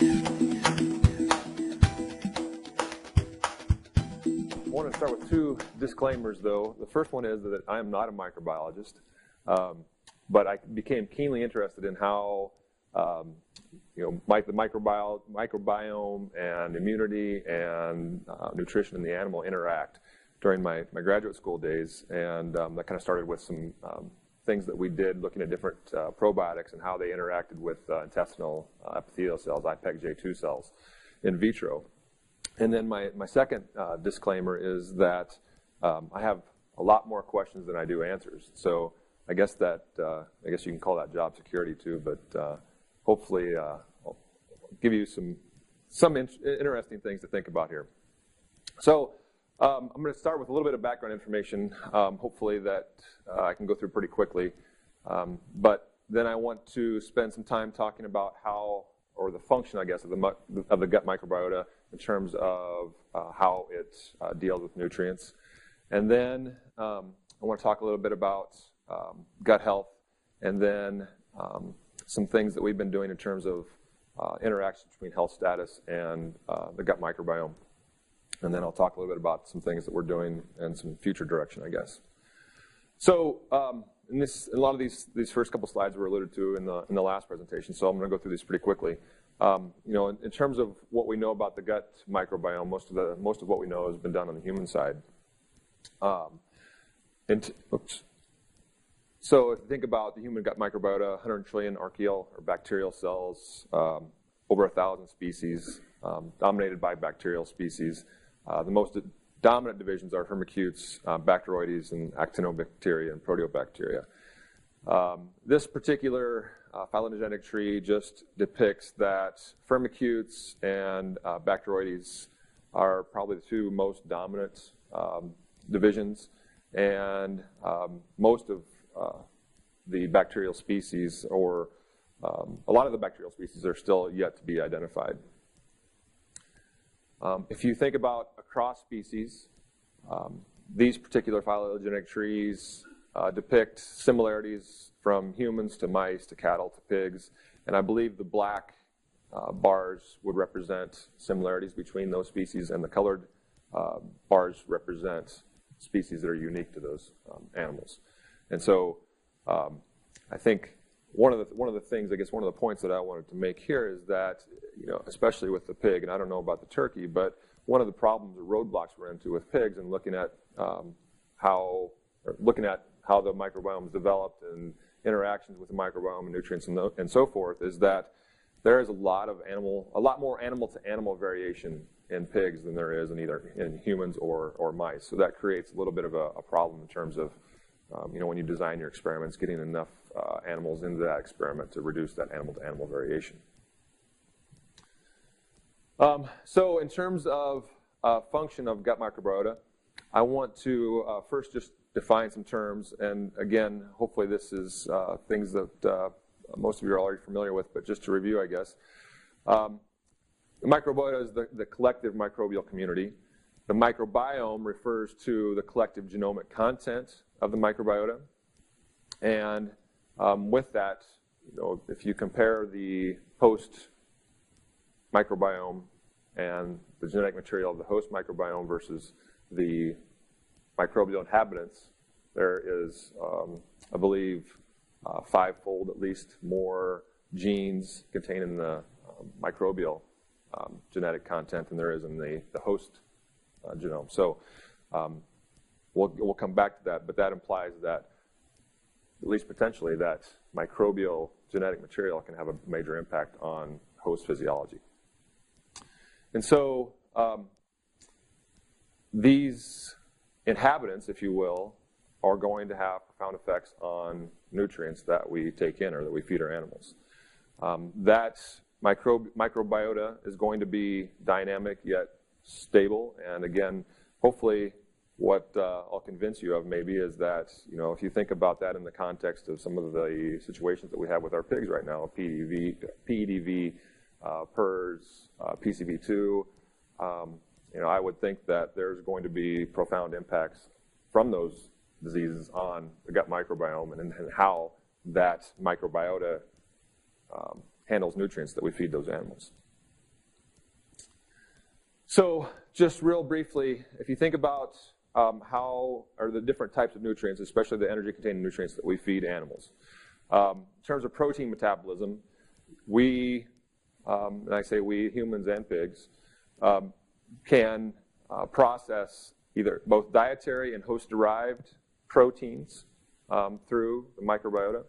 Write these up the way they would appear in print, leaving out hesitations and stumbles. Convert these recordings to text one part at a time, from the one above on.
I want to start with two disclaimers, though. The first one is that I am not a microbiologist, but I became keenly interested in how the microbiome and immunity and nutrition in the animal interact during my graduate school days, and that kind of started with some things that we did looking at different probiotics and how they interacted with intestinal epithelial cells, IPEC-J2 cells, in vitro. And then my second disclaimer is that I have a lot more questions than I do answers. So I guess you can call that job security too. But hopefully, I'll give you some interesting things to think about here. So I'm going to start with a little bit of background information. Hopefully that I can go through pretty quickly. But then I want to spend some time talking about how, or the function, I guess, of the gut microbiota in terms of how it deals with nutrients. And then I want to talk a little bit about gut health, and then some things that we've been doing in terms of interactions between health status and the gut microbiome. And then I'll talk a little bit about some things that we're doing and some future direction, I guess. So a lot of these first couple slides were alluded to in the last presentation, so I'm going to go through these pretty quickly. In terms of what we know about the gut microbiome, most of what we know has been done on the human side. So if you think about the human gut microbiota, 100 trillion archaeal or bacterial cells, over 1,000 species, dominated by bacterial species. The most dominant divisions are Firmicutes, Bacteroides, and Actinobacteria and Proteobacteria. This particular phylogenetic tree just depicts that Firmicutes and Bacteroides are probably the two most dominant divisions, and most of the bacterial species, or a lot of the bacterial species, are still yet to be identified. If you think about across species, these particular phylogenetic trees depict similarities from humans to mice to cattle to pigs, and I believe the black bars would represent similarities between those species, and the colored bars represent species that are unique to those animals. And so I think one of the things, I guess one of the points that I wanted to make here is that, especially with the pig, and I don't know about the turkey, but one of the problems or roadblocks we're into with pigs and looking at how the microbiome is developed and interactions with the microbiome and nutrients and so forth, is that there is a lot more animal to animal variation in pigs than there is in humans or mice. So that creates a little bit of a problem in terms of when you design your experiments, getting enough animals into that experiment to reduce that animal to animal variation. So in terms of function of gut microbiota, I want to first just define some terms, and again, hopefully this is things that most of you are already familiar with, but just to review, I guess. The microbiota is the collective microbial community. The microbiome refers to the collective genomic content of the microbiota, and with that, if you compare the host microbiome and the genetic material of the host microbiome versus the microbial inhabitants, there is, I believe, fivefold at least more genes contained in the microbial genetic content than there is in the host genome. So we'll come back to that, but that implies that, at least potentially, that microbial genetic material can have a major impact on host physiology. And so these inhabitants, if you will, are going to have profound effects on nutrients that we take in or that we feed our animals. That microbiota is going to be dynamic yet stable, and again, hopefully what I'll convince you of maybe is that, if you think about that in the context of some of the situations that we have with our pigs right now, PEDV, PRRS, PCV2, I would think that there's going to be profound impacts from those diseases on the gut microbiome and how that microbiota handles nutrients that we feed those animals. So just real briefly, if you think about how are the different types of nutrients, especially the energy-containing nutrients that we feed animals. In terms of protein metabolism, we, and I say we, humans and pigs, can process either both dietary and host-derived proteins through the microbiota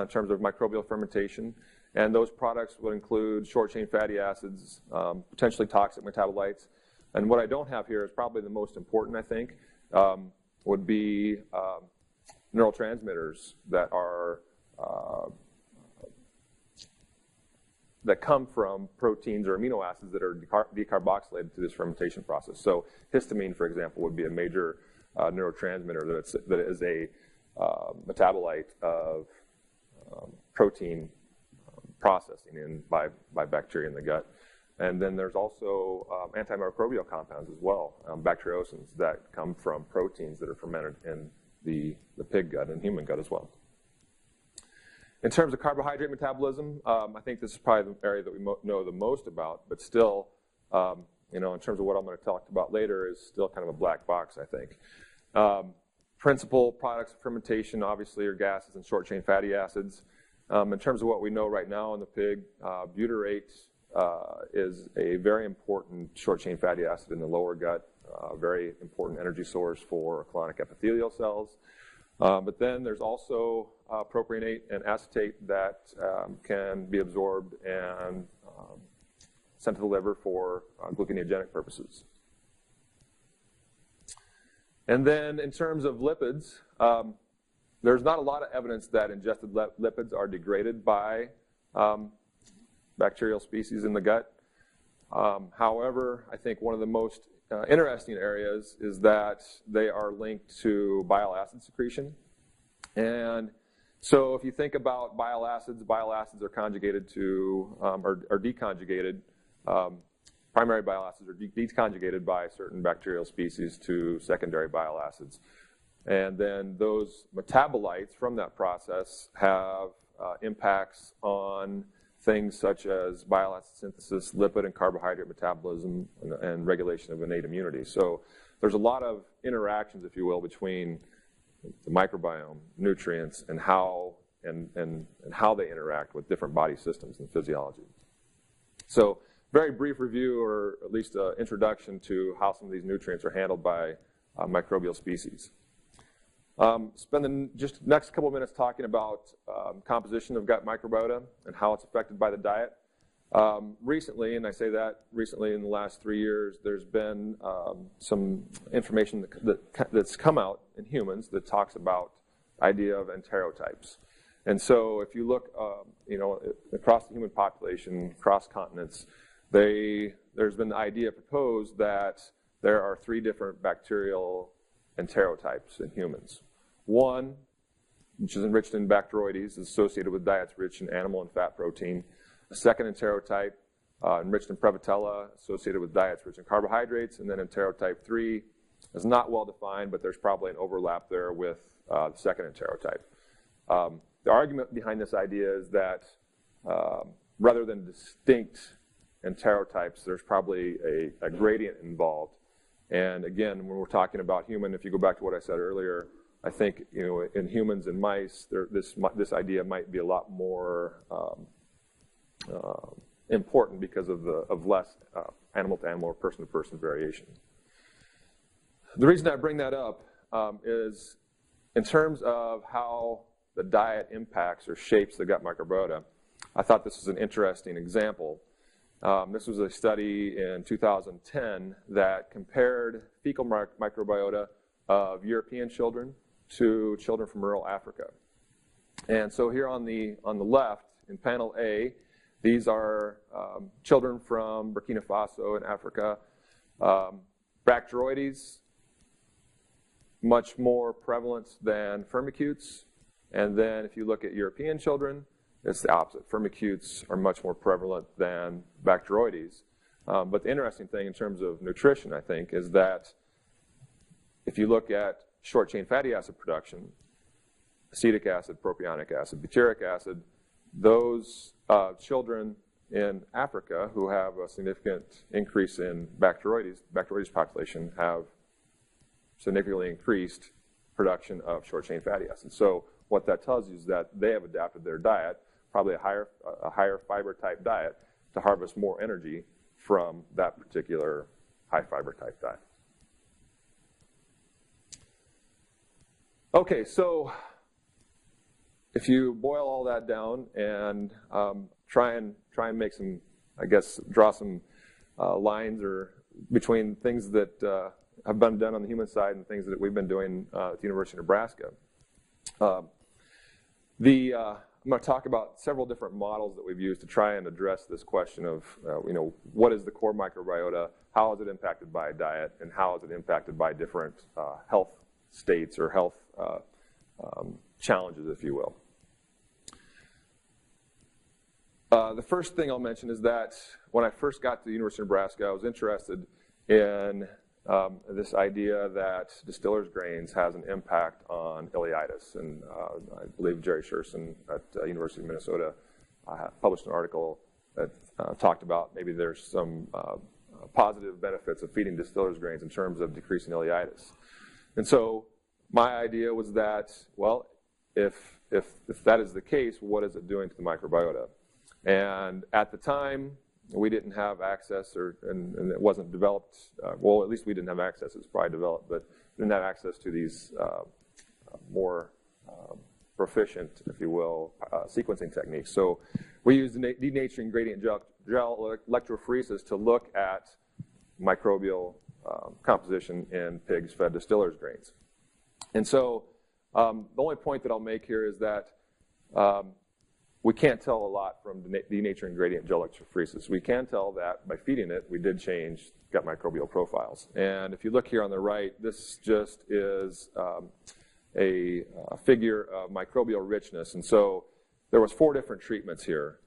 in terms of microbial fermentation. And those products would include short-chain fatty acids, potentially toxic metabolites. And what I don't have here is probably the most important, I think, would be neurotransmitters that are that come from proteins or amino acids that are decarboxylated through this fermentation process. So histamine, for example, would be a major neurotransmitter that is a metabolite of protein processing by bacteria in the gut. And then there's also antimicrobial compounds as well, bacteriocins, that come from proteins that are fermented in the pig gut and human gut as well. In terms of carbohydrate metabolism, I think this is probably the area that we know the most about, but still, in terms of what I'm going to talk about later, is still kind of a black box, I think. Principal products of fermentation, obviously, are gases and short-chain fatty acids. In terms of what we know right now in the pig, butyrate is a very important short-chain fatty acid in the lower gut, a very important energy source for colonic epithelial cells. But then there's also propionate and acetate that can be absorbed and sent to the liver for gluconeogenic purposes. And then in terms of lipids, there's not a lot of evidence that ingested lipids are degraded by bacterial species in the gut. However, I think one of the most interesting areas is that they are linked to bile acid secretion. And so if you think about bile acids are conjugated to, are deconjugated. Primary bile acids are deconjugated by certain bacterial species to secondary bile acids. And then those metabolites from that process have impacts on things such as bile acid synthesis, lipid and carbohydrate metabolism, and regulation of innate immunity. So there's a lot of interactions, if you will, between the microbiome, nutrients, and how they interact with different body systems and physiology. So very brief review, or at least an introduction to how some of these nutrients are handled by microbial species. Spend the just next couple of minutes talking about composition of gut microbiota and how it's affected by the diet. Recently, and I say that recently in the last 3 years, there's been some information that's come out in humans that talks about the idea of enterotypes. And so if you look across the human population, across continents, there's been the idea proposed that there are 3 different bacterial enterotypes in humans. One, which is enriched in Bacteroides, is associated with diets rich in animal and fat protein. A second enterotype, enriched in Prevotella, associated with diets rich in carbohydrates. And then enterotype 3 is not well defined, but there's probably an overlap there with the second enterotype. The argument behind this idea is that rather than distinct enterotypes, there's probably a gradient involved. And again, when we're talking about human, if you go back to what I said earlier, I think in humans and mice, this idea might be a lot more important because of less animal-to-animal or person-to-person variation. The reason I bring that up is in terms of how the diet impacts or shapes the gut microbiota. I thought this was an interesting example. This was a study in 2010 that compared fecal microbiota of European children to children from rural Africa. And so here on the left, in panel A, these are children from Burkina Faso in Africa. Bacteroides, much more prevalent than firmicutes. And then if you look at European children, it's the opposite. Firmicutes are much more prevalent than Bacteroides. But the interesting thing in terms of nutrition, I think, is that if you look at short-chain fatty acid production, acetic acid, propionic acid, butyric acid, those children in Africa, who have a significant increase in Bacteroides population, have significantly increased production of short-chain fatty acids. So what that tells you is that they have adapted their diet, probably a higher fiber type diet, to harvest more energy from that particular high fiber type diet. Okay, so if you boil all that down and try and make some, I guess, draw some lines or between things that have been done on the human side and things that we've been doing at the University of Nebraska. I'm going to talk about several different models that we've used to try and address this question of, what is the core microbiota, how is it impacted by diet, and how is it impacted by different health states or health challenges, if you will. The first thing I'll mention is that when I first got to the University of Nebraska, I was interested in this idea that distillers grains has an impact on ileitis. And I believe Jerry Sherson at University of Minnesota published an article that talked about maybe there's some positive benefits of feeding distillers grains in terms of decreasing ileitis. And so my idea was that, well, if that is the case, what is it doing to the microbiota? And at the time, we didn't have access, and it wasn't developed. Well, at least we didn't have access. It's probably developed, but we didn't have access to these more proficient, if you will, sequencing techniques. So we used denaturing gradient gel electrophoresis to look at microbial composition in pigs fed distillers grains. And so the only point that I'll make here is that we can't tell a lot from denaturing gradient gel electrophoresis. We can tell that by feeding it, we did change gut microbial profiles. And if you look here on the right, this just is a figure of microbial richness. And so there was 4 different treatments here.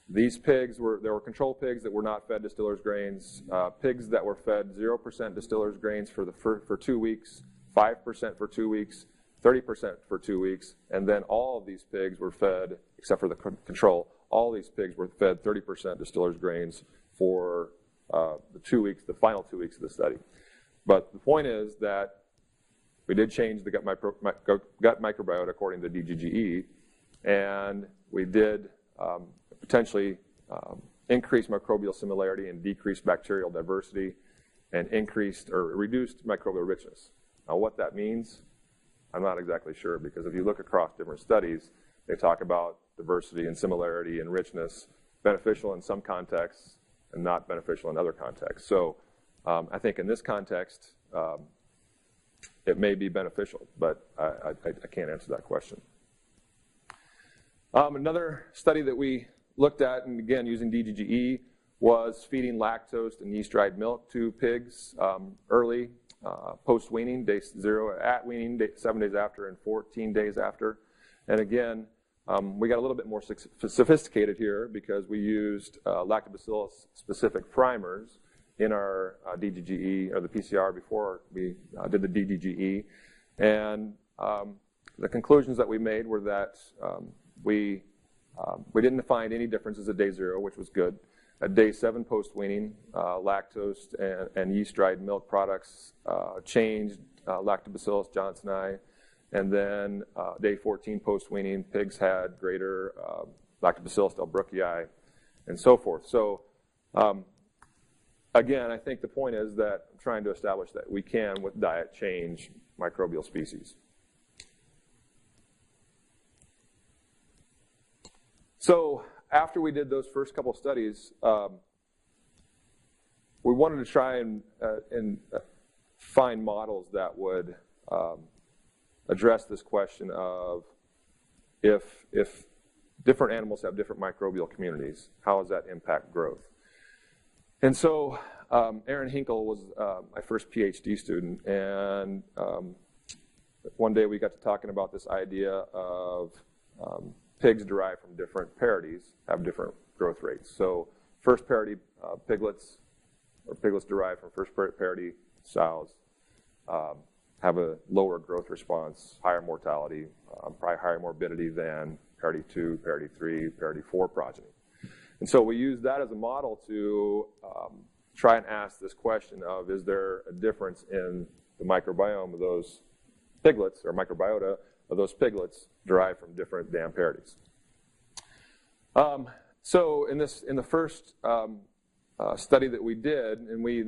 These pigs there were control pigs that were not fed distillers grains, pigs that were fed 0% distillers grains for 2 weeks, 5% for 2 weeks, 30% for 2 weeks, and then all of these pigs were fed, except for the control, all these pigs were fed 30% distillers grains for the final 2 weeks of the study. But the point is that we did change the gut microbiota according to DGGE, and we did potentially increase microbial similarity and decrease bacterial diversity and increased or reduced microbial richness. Now what that means, I'm not exactly sure, because if you look across different studies, they talk about diversity and similarity and richness, beneficial in some contexts and not beneficial in other contexts. So I think in this context, it may be beneficial, but I can't answer that question. Another study that we looked at, and again using DGGE, was feeding lactose and yeast-dried milk to pigs early, post-weaning, day 0 at weaning, 7 days after, and 14 days after. And again, we got a little bit more sophisticated here because we used lactobacillus-specific primers in our DGGE, or the PCR, before we did the DGGE. And the conclusions that we made were that we didn't find any differences at day 0, which was good. At day 7 post-weaning, lactose and yeast-dried milk products changed Lactobacillus johnsoni. And then day 14 post-weaning, pigs had greater Lactobacillus delbrueckii, and so forth. So again, I think the point is that I'm trying to establish that we can, with diet, change microbial species. So after we did those first couple studies, we wanted to try and find models that would address this question of if different animals have different microbial communities, how does that impact growth? And so Aaron Hinkle was my first PhD student, and one day we got to talking about this idea of pigs derived from different parities have different growth rates. So first parity piglets, or piglets derived from first parity sows, have a lower growth response, higher mortality, probably higher morbidity than parity 2, parity 3, parity 4 progeny. And so we used that as a model to try and ask this question of, is there a difference in the microbiome of those piglets, or microbiota of those piglets derived from different dam parities? So in the first study that we did, and we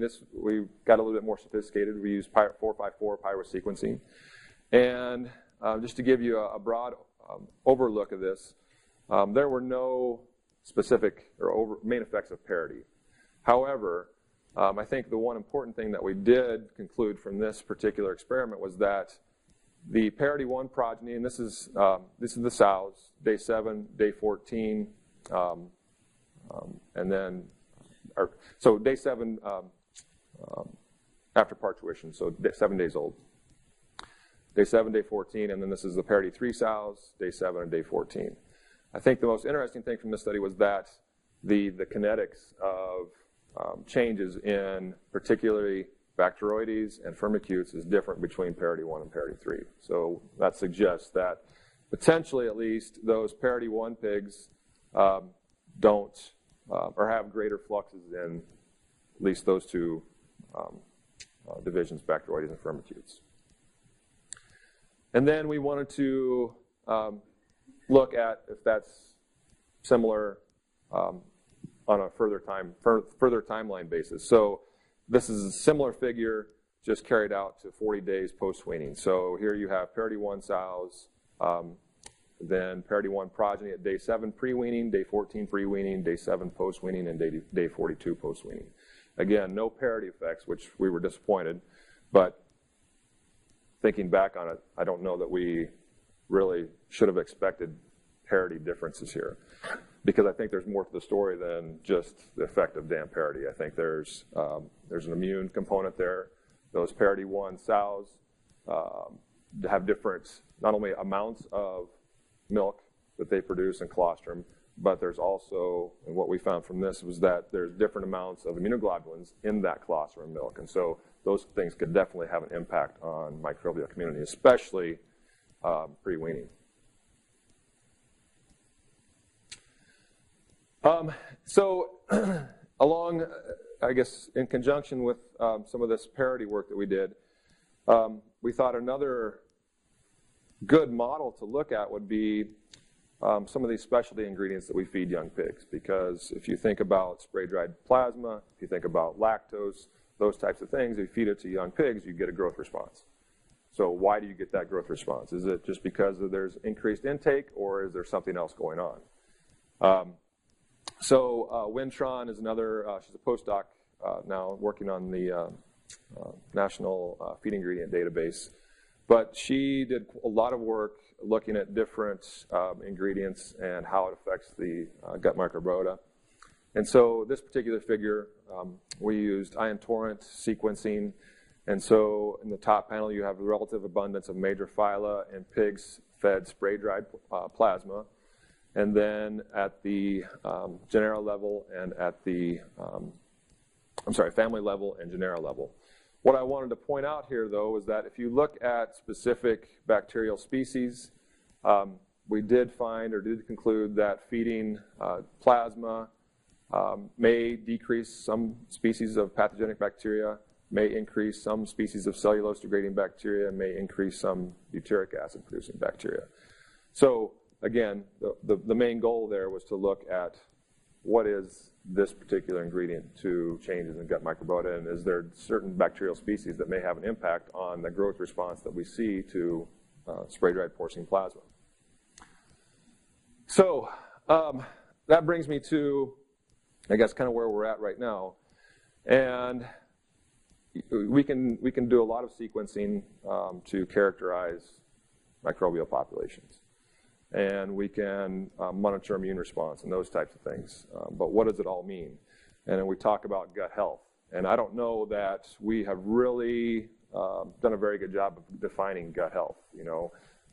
got a little bit more sophisticated. We used 454 pyrosequencing, and just to give you a broad overlook of this, there were no specific or main effects of parity. However, I think the one important thing that we did conclude from this particular experiment was that the Parity 1 progeny, and this is the sows, day 7, day 14, and then, so day 7 after parturition, so 7 days old. Day 7, day 14, and then this is the Parity 3 sows, day 7 and day 14. I think the most interesting thing from this study was that the kinetics of changes in particularly Bacteroides and Firmicutes is different between Parity 1 and Parity 3. So that suggests that potentially at least those Parity 1 pigs don't or have greater fluxes in at least those two divisions, Bacteroides and Firmicutes. And then we wanted to look at if that's similar on a further timeline basis. So this is a similar figure, just carried out to 40 days post-weaning. So here you have Parity 1 sows, then Parity 1 progeny at day 7 pre-weaning, day 14 pre-weaning, day 7 post-weaning, and day 42 post-weaning. Again, no parity effects, which we were disappointed, but thinking back on it, I don't know that we really should have expected parity differences here, because I think there's more to the story than just the effect of dam parity. I think there's an immune component there. Those Parity 1 sows have different, not only amounts of milk that they produce in colostrum, but there's also, and what we found from this was that there's different amounts of immunoglobulins in that colostrum milk. And so those things could definitely have an impact on microbial community, especially pre-weaning. So along, I guess, in conjunction with some of this parity work that we did, we thought another good model to look at would be some of these specialty ingredients that we feed young pigs. Because if you think about spray-dried plasma, if you think about lactose, those types of things, if you feed it to young pigs, you get a growth response. So why do you get that growth response? Is it just because there's increased intake, or is there something else going on? So Tran is another, she's a postdoc now working on the National Feed Ingredient Database. But she did a lot of work looking at different ingredients and how it affects the gut microbiota. And so this particular figure, we used ion torrent sequencing. And so in the top panel, you have the relative abundance of major phyla in pigs fed spray-dried plasma. And then at the genera level and at the, family level and genera level. What I wanted to point out here, though, is that if you look at specific bacterial species, we did find or did conclude that feeding plasma may decrease some species of pathogenic bacteria, may increase some species of cellulose-degrading bacteria, and may increase some butyric acid-producing bacteria. So again, the main goal there was to look at what is this particular ingredient to changes in gut microbiota, and is there certain bacterial species that may have an impact on the growth response that we see to spray-dried porcine plasma. So that brings me to, I guess, kind of where we're at right now. And we can do a lot of sequencing to characterize microbial populations. And we can monitor immune response and those types of things. But what does it all mean? And then we talk about gut health. And I don't know that we have really done a very good job of defining gut health,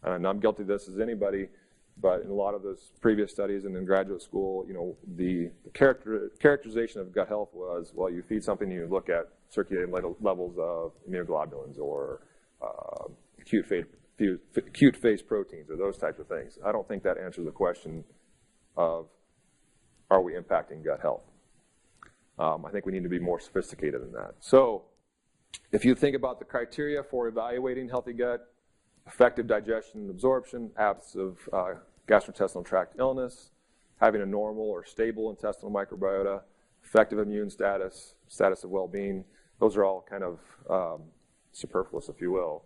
And I'm guilty of this as anybody, but in a lot of those previous studies and in graduate school, the characterization of gut health was, well, you feed something, you look at circulating levels of immunoglobulins or acute phase proteins or those types of things. I don't think that answers the question of, are we impacting gut health? I think we need to be more sophisticated than that. So if you think about the criteria for evaluating healthy gut, effective digestion and absorption, absence of gastrointestinal tract illness, having a normal or stable intestinal microbiota, effective immune status, status of well-being, those are all kind of superfluous, if you will.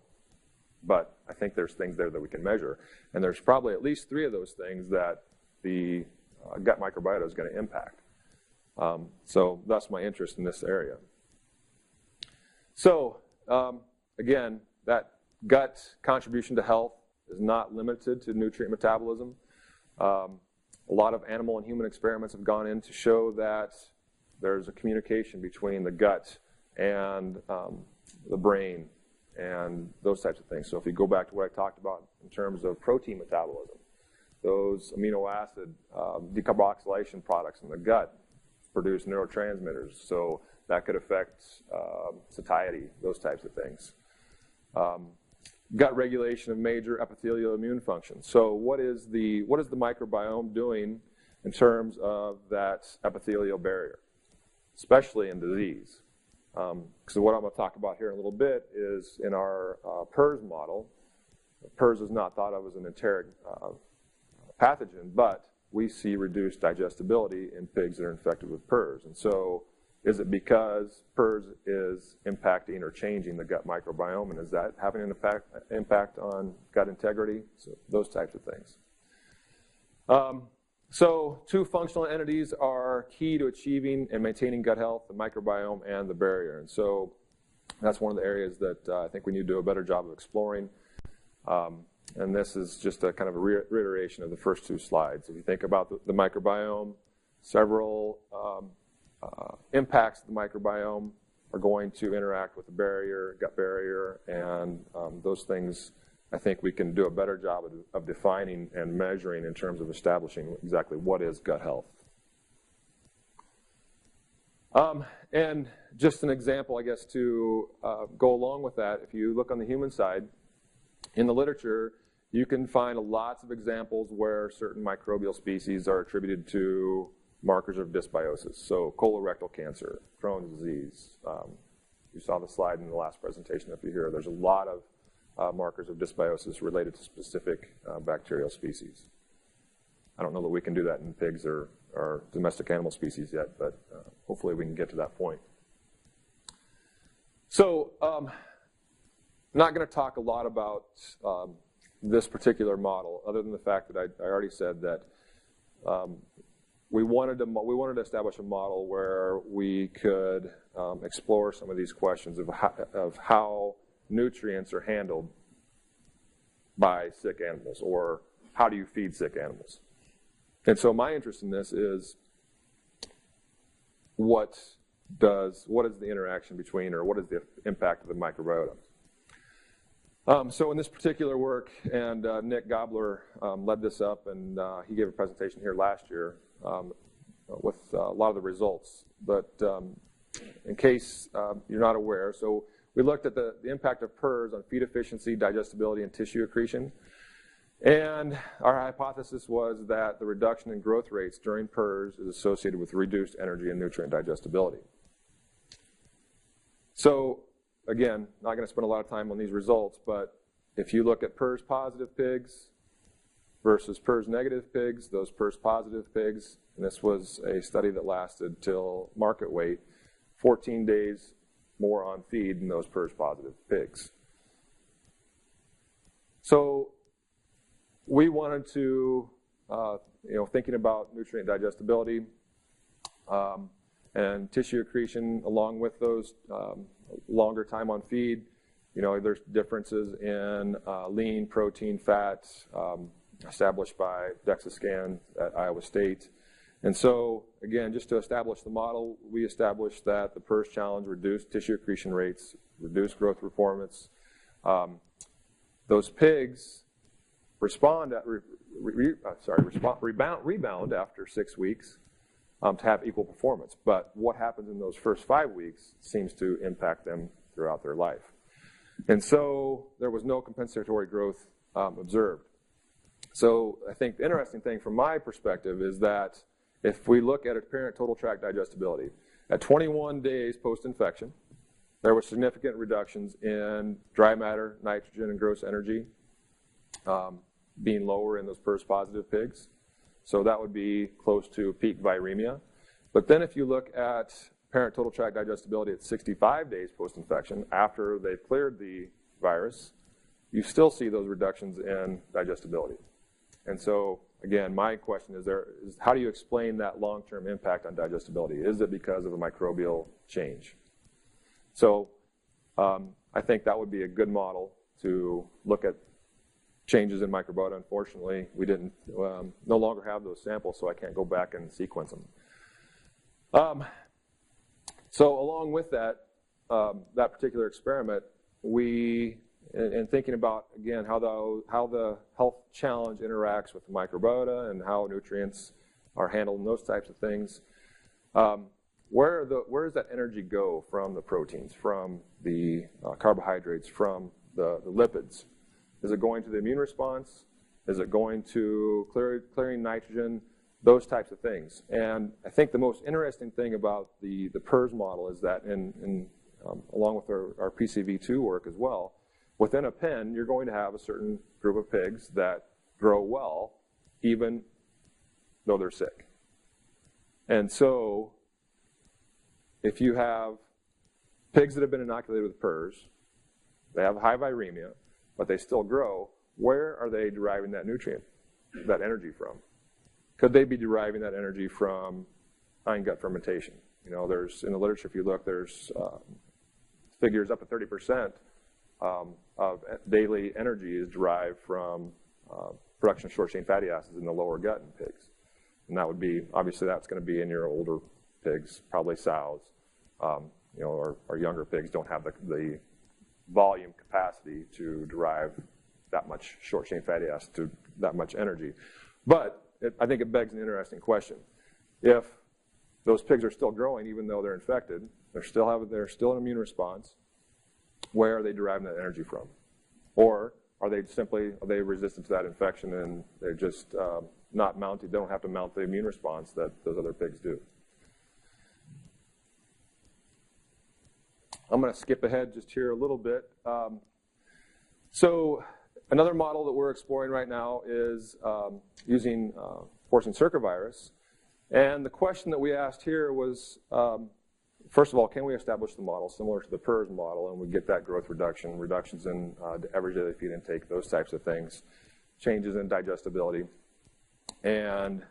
But I think there's things there that we can measure. And there's probably at least 3 of those things that the gut microbiota is going to impact. So that's my interest in this area. So again, that gut contribution to health is not limited to nutrient metabolism. A lot of animal and human experiments have gone in to show that there's a communication between the gut and the brain and those types of things. So if you go back to what I talked about in terms of protein metabolism, those amino acid decarboxylation products in the gut produce neurotransmitters. So that could affect satiety, those types of things. Gut regulation of major epithelial immune functions. So what is the microbiome doing in terms of that epithelial barrier, especially in disease? So what I'm going to talk about here in a little bit is in our PRRS model. PRRS is not thought of as an enteric pathogen, but we see reduced digestibility in pigs that are infected with PRRS. And so is it because PRRS is impacting or changing the gut microbiome, and is that having an impact on gut integrity? So those types of things. So 2 functional entities are key to achieving and maintaining gut health, the microbiome and the barrier. And so that's one of the areas that I think we need to do a better job of exploring. And this is just a kind of a reiteration of the first 2 slides. If you think about the microbiome, several impacts of the microbiome are going to interact with the barrier, gut barrier, and those things I think we can do a better job of defining and measuring in terms of establishing exactly what is gut health. And just an example, I guess, to go along with that, if you look on the human side, in the literature, you can find lots of examples where certain microbial species are attributed to markers of dysbiosis. So colorectal cancer, Crohn's disease. You saw the slide in the last presentation up here. There's a lot of markers of dysbiosis related to specific bacterial species. I don't know that we can do that in pigs or domestic animal species yet, but hopefully we can get to that point. So I'm not going to talk a lot about this particular model, other than the fact that I already said that we wanted to establish a model where we could explore some of these questions of how nutrients are handled by sick animals, or how do you feed sick animals. And so my interest in this is what is the interaction between, or what is the impact of the microbiota. So in this particular work, and Nick Gobler led this up, and he gave a presentation here last year with a lot of the results. But in case you're not aware, so we looked at the impact of PRRS on feed efficiency, digestibility, and tissue accretion. And our hypothesis was that the reduction in growth rates during PRRS is associated with reduced energy and nutrient digestibility. So again, not going to spend a lot of time on these results, but if you look at PRRS positive pigs versus PRRS negative pigs, those PRRS positive pigs, and this was a study that lasted till market weight, 14 days more on feed than those PRRS positive pigs. So we wanted to, thinking about nutrient digestibility and tissue accretion along with those longer time on feed, there's differences in lean, protein, fat established by DEXA scan at Iowa State. And so, again, just to establish the model, we established that the PRRS challenge reduced tissue accretion rates, reduced growth performance. Those pigs rebound after 6 weeks to have equal performance. But what happens in those first 5 weeks seems to impact them throughout their life. And so there was no compensatory growth observed. So I think the interesting thing from my perspective is that if we look at apparent total tract digestibility, at 21 days post-infection, there were significant reductions in dry matter, nitrogen, and gross energy being lower in those PRRS-positive pigs. So that would be close to peak viremia. But then if you look at apparent total tract digestibility at 65 days post-infection, after they've cleared the virus, you still see those reductions in digestibility. And so, again, my question is how do you explain that long-term impact on digestibility? Is it because of a microbial change? So I think that would be a good model to look at changes in microbiota. Unfortunately, we didn't no longer have those samples, so I can't go back and sequence them. So along with that, that particular experiment, in thinking about, again, how the health challenge interacts with the microbiota and how nutrients are handled and those types of things, where does that energy go from the proteins, from the carbohydrates, from the lipids? Is it going to the immune response? Is it going to clearing nitrogen? Those types of things. And I think the most interesting thing about the PRRS model is that, along with our PCV2 work as well, within a pen, you're going to have a certain group of pigs that grow well, even though they're sick. And so, if you have pigs that have been inoculated with PRRS, they have high viremia, but they still grow, where are they deriving that nutrient, that energy from? Could they be deriving that energy from hindgut fermentation? You know, there's, in the literature, if you look, there's figures up to 30% of daily energy is derived from production of short-chain fatty acids in the lower gut in pigs. And that would be, obviously, that's going to be in your older pigs, probably sows. You know, our younger pigs don't have the volume capacity to derive that much short-chain fatty acid to that much energy. But I think it begs an interesting question. If those pigs are still growing, even though they're infected, they're still an immune response, where are they deriving that energy from? Or are they resistant to that infection and they're just not mounted, they don't have to mount the immune response that those other pigs do? I'm going to skip ahead just here a little bit. So another model that we're exploring right now is using porcine circovirus. And the question that we asked here was, first of all, can we establish the model similar to the PRRS model, and we get that growth reduction, reductions in average daily feed intake, those types of things, changes in digestibility, and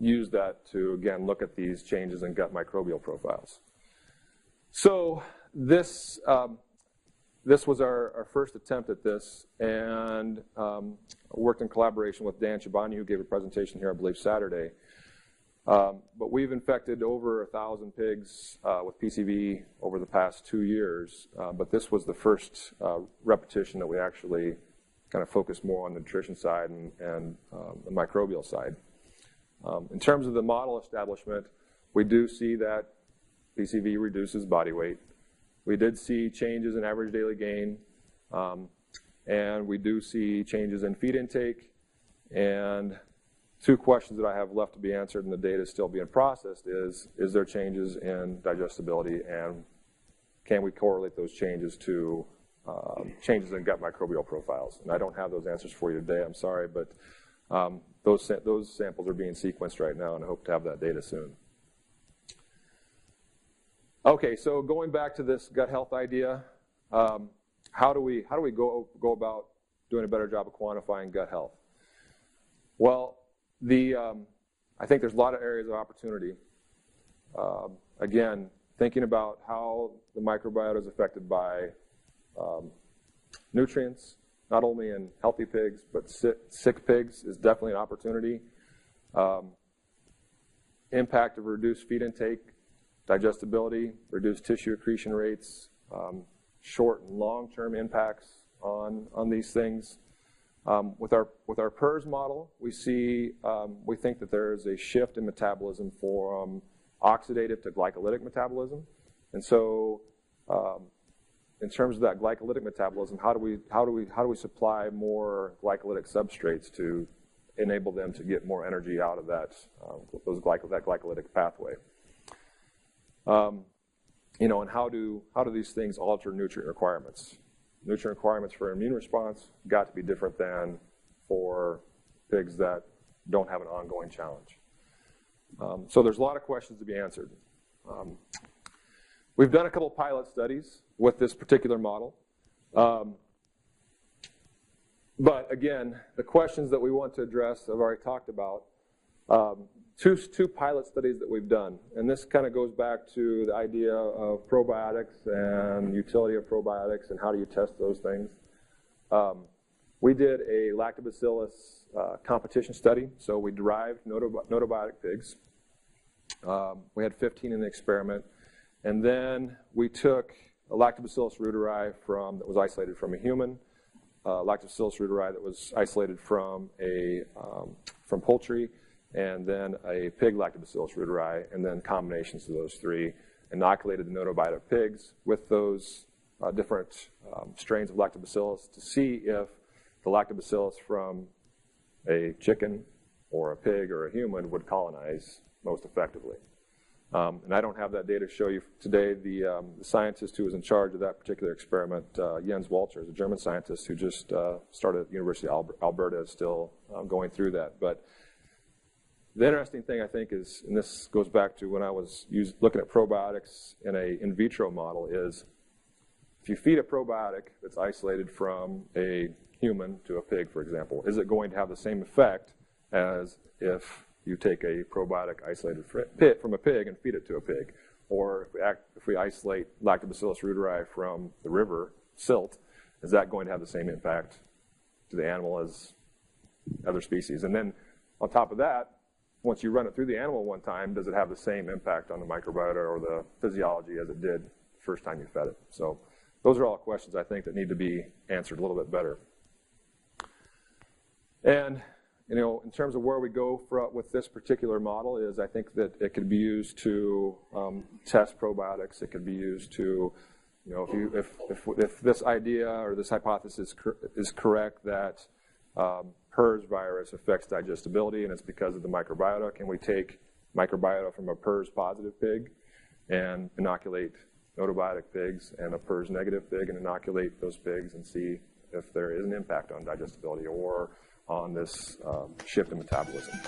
use that to, again, look at these changes in gut microbial profiles. So this was our first attempt at this, and worked in collaboration with Dan Chobani, who gave a presentation here, I believe, Saturday. But we've infected over 1,000 pigs with PCV over the past 2 years, but this was the first repetition that we actually kind of focused more on the nutrition side and the microbial side. In terms of the model establishment, we do see that PCV reduces body weight. We did see changes in average daily gain, and we do see changes in feed intake. And two questions that I have left to be answered and the data is still being processed is there changes in digestibility, and can we correlate those changes to changes in gut microbial profiles? And I don't have those answers for you today, I'm sorry, but those samples are being sequenced right now, and I hope to have that data soon. Okay, so going back to this gut health idea, how do we go about doing a better job of quantifying gut health? Well, I think there's a lot of areas of opportunity. Again, thinking about how the microbiota is affected by nutrients, not only in healthy pigs, but sick pigs is definitely an opportunity. Impact of reduced feed intake, digestibility, reduced tissue accretion rates, short and long-term impacts on these things. With our PRRS model, we think that there is a shift in metabolism from oxidative to glycolytic metabolism, and so in terms of that glycolytic metabolism, how do we supply more glycolytic substrates to enable them to get more energy out of that that glycolytic pathway. And how do these things alter nutrient requirements? Nutrient requirements for immune response got to be different than for pigs that don't have an ongoing challenge. So there's a lot of questions to be answered. We've done a couple pilot studies with this particular model. But again, the questions that we want to address, I've already talked about. Two pilot studies that we've done, and this kind of goes back to the idea of probiotics and utility of probiotics and how do you test those things. We did a lactobacillus competition study, so we derived notobiotic pigs. We had 15 in the experiment, and then we took a lactobacillus reuteri that was isolated from a human, lactobacillus reuteri that was isolated from poultry, and then a pig lactobacillus reuteri, and then combinations of those three, inoculated the notobiotic pigs with those different strains of lactobacillus to see if the lactobacillus from a chicken or a pig or a human would colonize most effectively. And I don't have that data to show you today. The scientist who was in charge of that particular experiment, Jens Walter, is a German scientist who just started at the University of Alberta, is still going through that. But the interesting thing, I think, is, and this goes back to when I was looking at probiotics in a in vitro model, is if you feed a probiotic that's isolated from a human to a pig, for example, is it going to have the same effect as if you take a probiotic isolated from a pig and feed it to a pig? Or if we isolate Lactobacillus reuteri from the river silt, is that going to have the same impact to the animal as other species? And then on top of that, once you run it through the animal one time, does it have the same impact on the microbiota or the physiology as it did the first time you fed it? So those are all questions I think that need to be answered a little bit better. And in terms of where we go with this particular model is, I think that it could be used to test probiotics. It could be used to, if this idea or this hypothesis is correct that PRRS virus affects digestibility and it's because of the microbiota, can we take microbiota from a PRRS positive pig and inoculate notobiotic pigs and a PRRS negative pig and inoculate those pigs and see if there is an impact on digestibility or on this shift in metabolism?